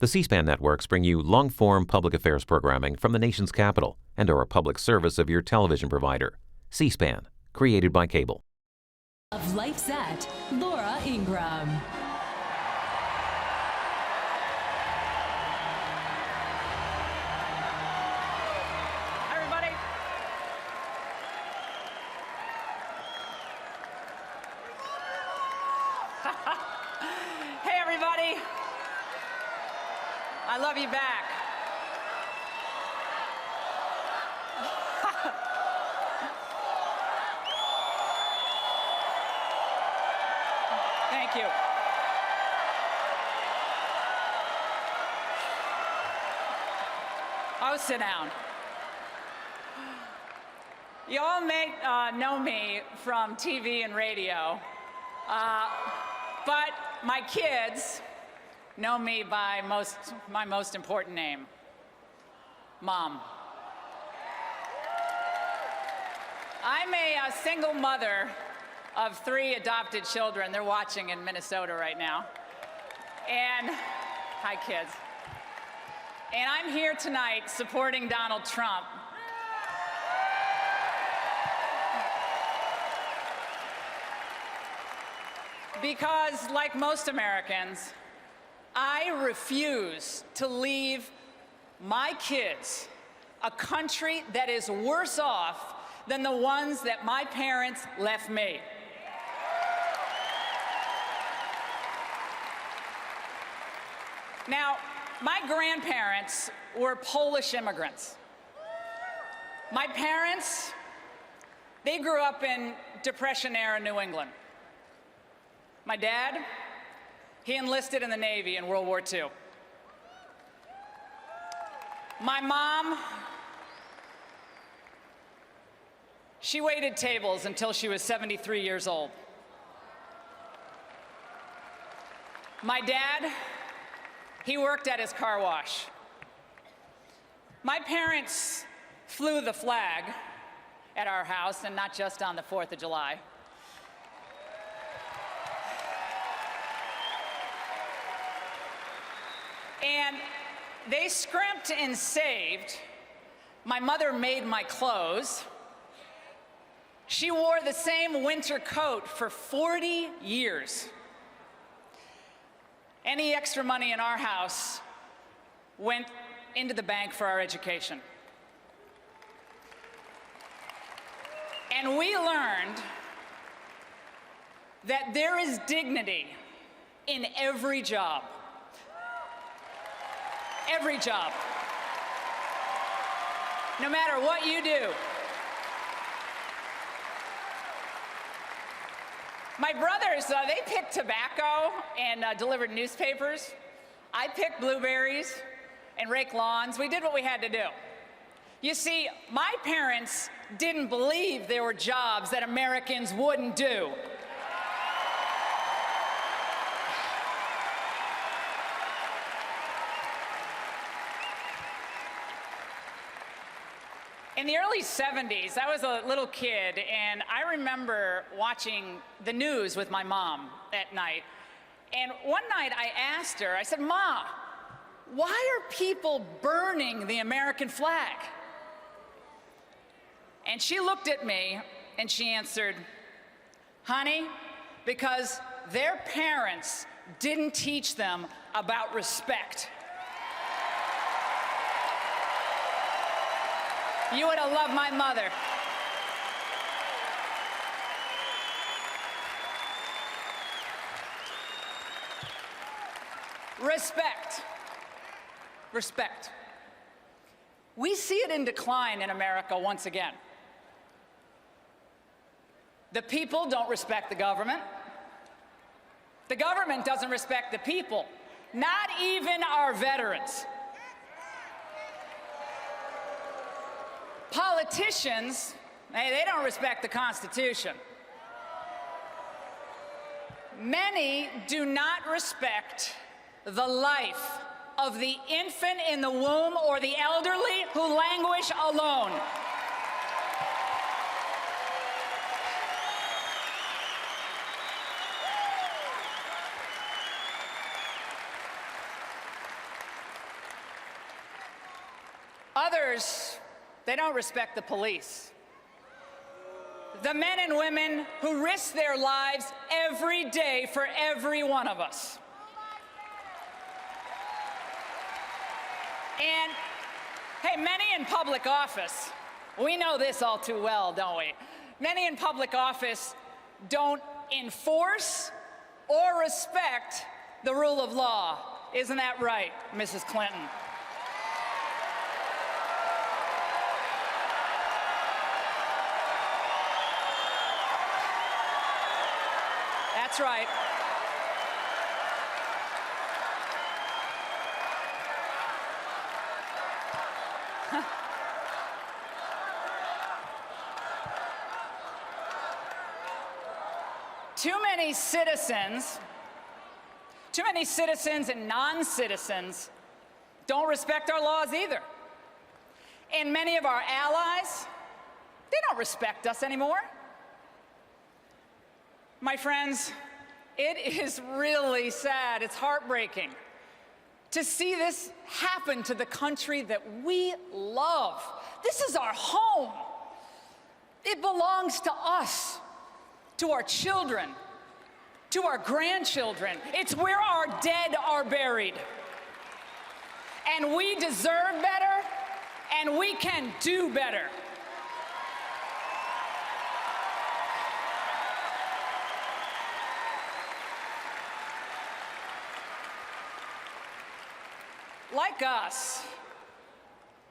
The C-SPAN networks bring you long-form public affairs programming from the nation's capital and are a public service of your television provider. C-SPAN, created by cable. Of Life's at Laura Ingraham. Hi, everybody. Hey, everybody. I love you back. Thank you. Oh, sit down. You all may know me from TV and radio, but my kids know me by my most important name, Mom. I'm a single mother of 3 adopted children. They're watching in Minnesota right now. And, hi kids. And I'm here tonight supporting Donald Trump. Because, like most Americans, I refuse to leave my kids a country that is worse off than the ones that my parents left me. Now, my grandparents were Polish immigrants. My parents, they grew up in Depression-era New England. My dad, he enlisted in the Navy in World War II. My mom, she waited tables until she was 73 years old. My dad, he worked at his car wash. My parents flew the flag at our house, and not just on the 4th of July. And they scrimped and saved. My mother made my clothes. She wore the same winter coat for 40 years. Any extra money in our house went into the bank for our education. And we learned that there is dignity in every job. Every job. No matter what you do. My brothers, they picked tobacco and delivered newspapers. I picked blueberries and raked lawns. We did what we had to do. You see, my parents didn't believe there were jobs that Americans wouldn't do. In the early 70s, I was a little kid, and I remember watching the news with my mom at night. And one night I asked her, I said, "Ma, why are people burning the American flag?" And she looked at me and she answered, "Honey, because their parents didn't teach them about respect." You would have loved my mother. Respect. Respect. We see it in decline in America once again. The people don't respect the government. The government doesn't respect the people, not even our veterans. Politicians, they don't respect the Constitution. Many do not respect the life of the infant in the womb or the elderly who languish alone. Others, they don't respect the police. The men and women who risk their lives every day for every one of us. And, hey, many in public office, we know this all too well, don't we? Many in public office don't enforce or respect the rule of law. Isn't that right, Mrs. Clinton? That's right. Too many citizens and non-citizens don't respect our laws either. And many of our allies, they don't respect us anymore. My friends, it is really sad, it's heartbreaking to see this happen to the country that we love. This is our home. It belongs to us, to our children, to our grandchildren. It's where our dead are buried. And we deserve better, and we can do better. Like us,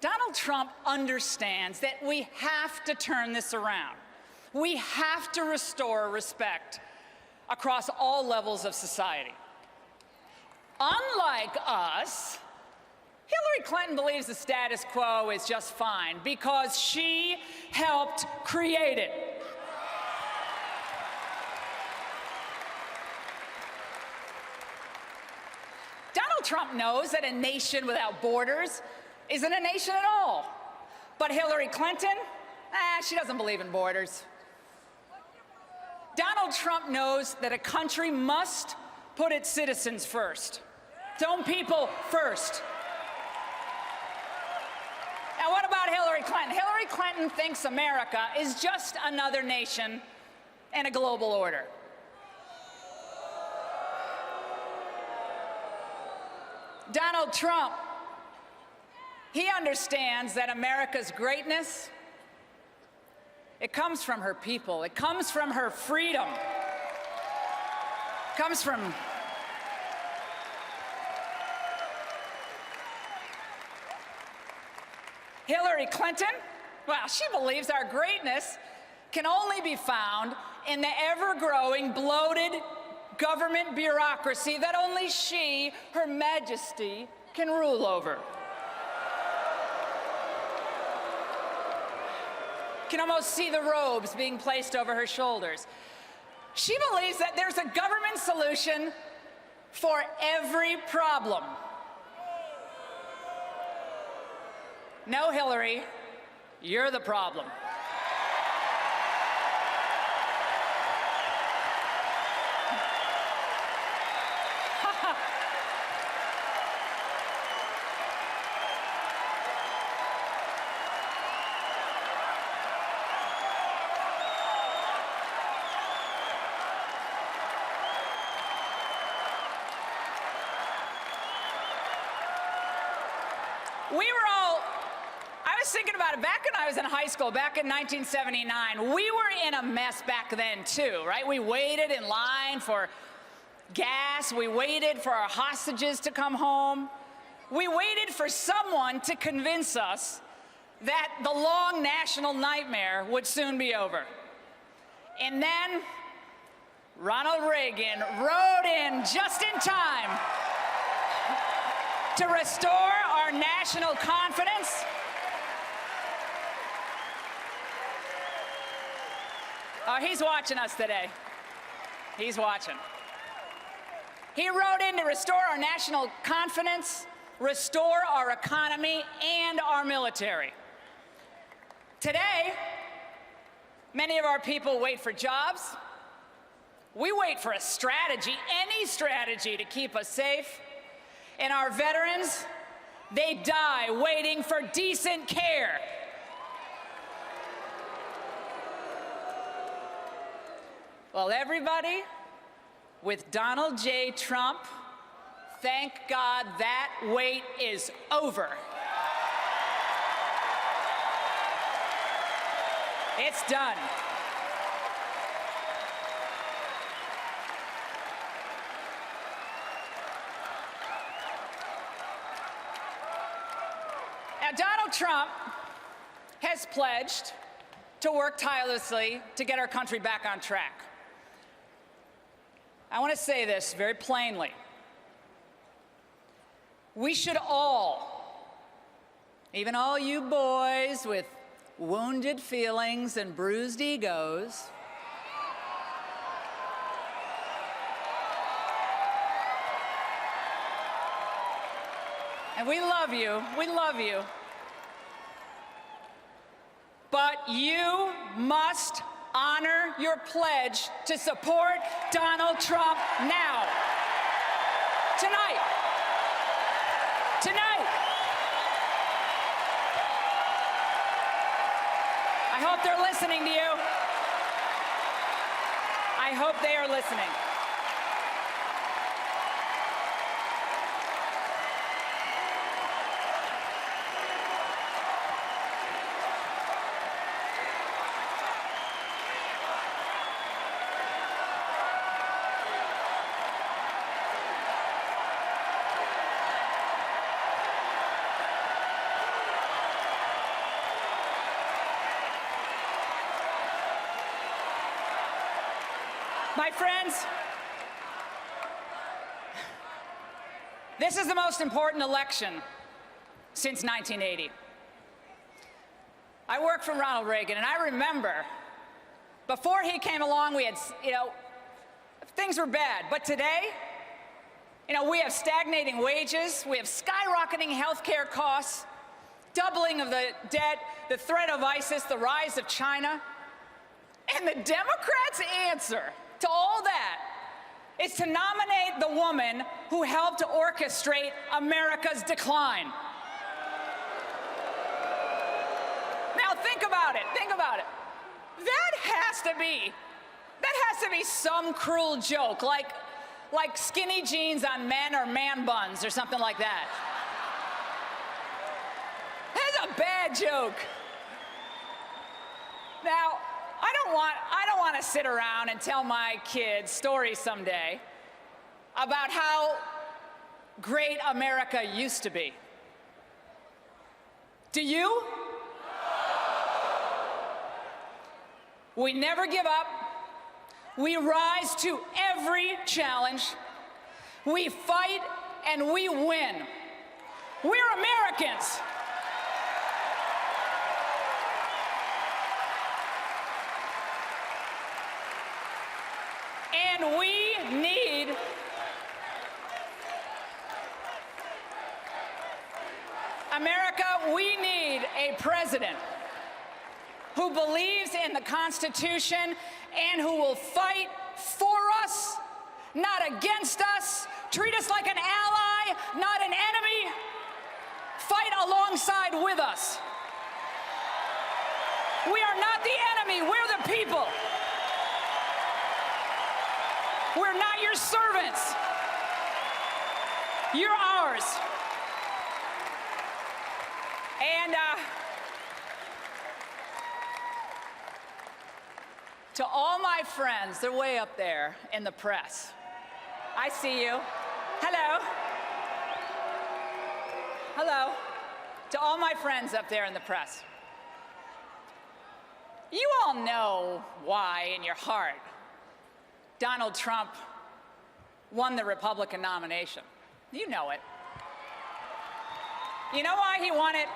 Donald Trump understands that we have to turn this around. We have to restore respect across all levels of society. Unlike us, Hillary Clinton believes the status quo is just fine because she helped create it. Donald Trump knows that a nation without borders isn't a nation at all. But Hillary Clinton, she doesn't believe in borders. Donald Trump knows that a country must put its citizens first, its own people first. Now, what about Hillary Clinton? Hillary Clinton thinks America is just another nation and a global order. Donald Trump, he understands that America's greatness, it comes from her people. It comes from her freedom. It comes from Hillary Clinton. Well, she believes our greatness can only be found in the ever-growing, bloated government bureaucracy that only she, Her Majesty, can rule over. You can almost see the robes being placed over her shoulders. She believes that there's a government solution for every problem. No, Hillary, you're the problem. I was thinking about it back when I was in high school, back in 1979. We were in a mess back then too, right? We waited in line for gas. We waited for our hostages to come home. We waited for someone to convince us that the long national nightmare would soon be over. And then Ronald Reagan rode in just in time to restore our national confidence. Oh, he's watching us today. He's watching. He rode in to restore our national confidence, restore our economy and our military. Today, many of our people wait for jobs. We wait for a strategy, any strategy to keep us safe. And our veterans, They die waiting for decent care. Well, everybody, with Donald J. Trump, thank God that wait is over. It's done. Now, Donald Trump has pledged to work tirelessly to get our country back on track. I want to say this very plainly. We should all, even all you boys with wounded feelings and bruised egos, and we love you, but you must honor your pledge to support Donald Trump now. Tonight. I hope they're listening to you. I hope they are listening. My friends, this is the most important election since 1980. I worked for Ronald Reagan, and I remember before he came along, we had, things were bad. But today, we have stagnating wages, we have skyrocketing healthcare costs, doubling of the debt, the threat of ISIS, the rise of China. And the Democrats' answer to all that is to nominate the woman who helped to orchestrate America's decline. Now think about it. That has to be some cruel joke, like skinny jeans on men or man buns or something like that. That's a bad joke. Now, I don't want to sit around and tell my kids stories someday about how great America used to be. Do you? We never give up. We rise to every challenge. We fight and we win. We're Americans. And we need America, we need a president who believes in the Constitution and who will fight for us, not against us, treat us like an ally, not an enemy, fight alongside with us. We are not the enemy, we're the people. We're not your servants. You're ours. And to all my friends, they're way up there in the press. I see you. Hello. Hello. To all my friends up there in the press. You all know why in your heart Donald Trump won the Republican nomination. You know it. You know why he won it?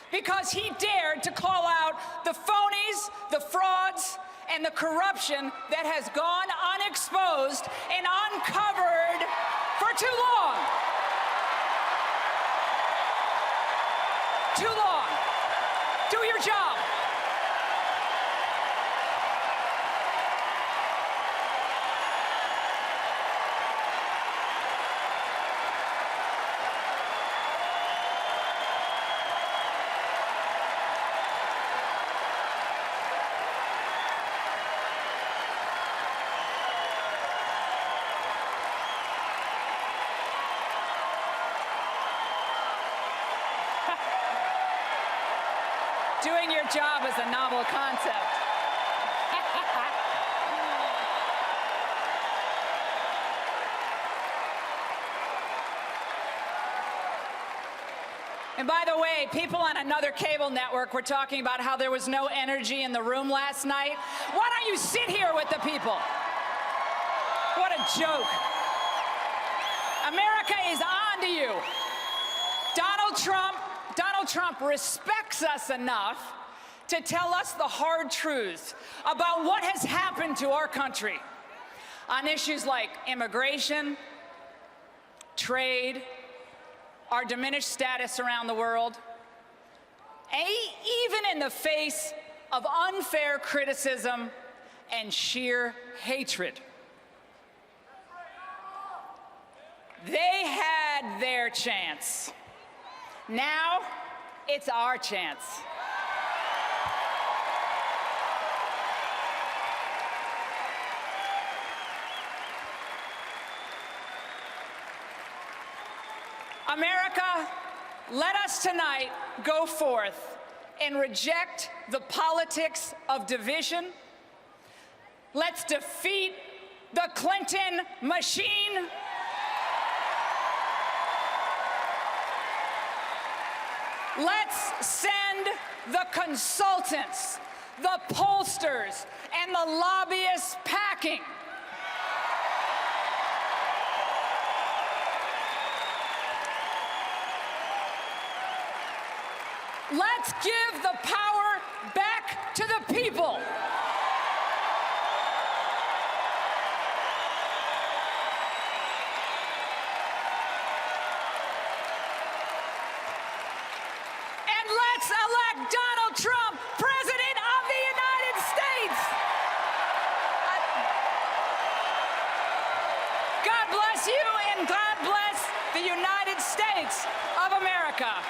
Because he dared to call out the phonies, the frauds, and the corruption that has gone unexposed and uncovered for too long. Too long. Do your job. job as a novel concept. And by the way, people on another cable network were talking about how there was no energy in the room last night. Why don't you sit here with the people? What a joke. America is on to you. Donald Trump respects us enough to tell us the hard truths about what has happened to our country on issues like immigration, trade, our diminished status around the world, even in the face of unfair criticism and sheer hatred. They had their chance. Now it's our chance. America, let us tonight go forth and reject the politics of division. Let's defeat the Clinton machine. Let's send the consultants, the pollsters, and the lobbyists packing. Let's give the power back to the people. And let's elect Donald Trump, President of the United States. God bless you, and God bless the United States of America.